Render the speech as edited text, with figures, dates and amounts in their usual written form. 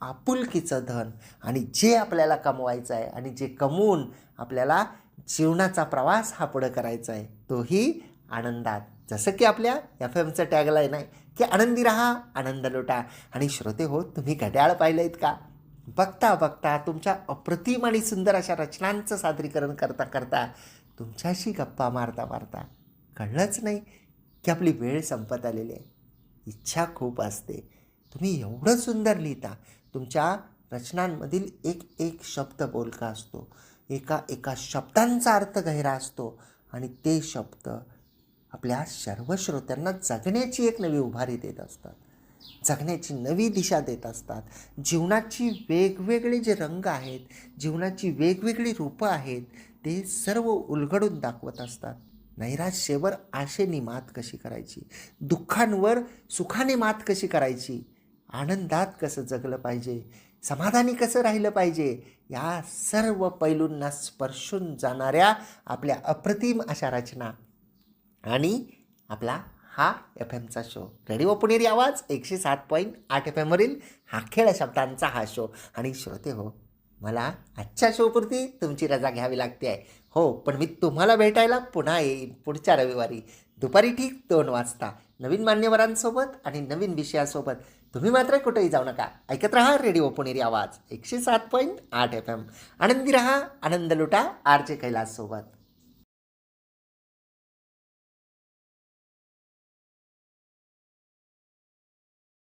आपुलकीचं धन आणि जे आपल्याला कमवायचं आहे आणि जे कमवून आपल्याला जीवनाचा प्रवास हा पुढं करायचा आहे तोही आनंदात. जसं की आपल्या FM टॅगलाईन आहे की आनंदी राहा आनंद लुटा. आणि श्रोते हो, तुम्ही घड्याळ पाहिलंयत का? बघता बघता तुमच्या अप्रतिम आणि सुंदर अशा रचनांचं सादरीकरण करता करता तुमच्याशी गप्पा मारता मारता कळलंच नाही की आपली वेळ संपत आलेली आहे. इच्छा खूप असते. तुम्ही एवढं सुंदर लिहिता. तुमच्या रचनांमधील एक एक शब्द बोलका असतो. एका एका शब्दांचा अर्थ गहिरा असतो आणि ते शब्द आपल्या सर्व श्रोत्यांना जगण्याची एक नवी उभारी देत असतात, जगण्याची नवी दिशा देत असतात. जीवनाची वेगवेगळे जे रंग आहेत, जीवनाची वेगवेगळी रूपं आहेत, ते सर्व उलगडून दाखवत असतात. नैराश्यावर आशेने मात कशी करायची, दुःखांवर सुखाने मात कशी करायची, आनंदात कसं जगलं पाहिजे, समाधानी कसं राहिलं पाहिजे, या सर्व पैलूंना स्पर्शून जाणाऱ्या आपल्या अप्रतिम अशा रचना आणि आपला हा FM शो रेडिओ पुणेरी आवाज 107.8 FM हा खेळ शब्दांचा हा शो. आणि श्रोते हो, मला आजच्या शोपुरती तुमची रजा घ्यावी लागते आहे. हो, पण मी तुम्हाला भेटायला पुन्हा येईन पुढच्या रविवारी दुपारी ठीक 2 वाजता नवीन मान्यवरांसोबत आणि नवीन विषयासोबत. तुम्ही मात्र कुठेही जाऊ नका. ऐकत रहा रेडिओ पुणेरी आवाज 107.8 FM. आनंदी रहा आनंद लुटा RJ कैलास सोबत.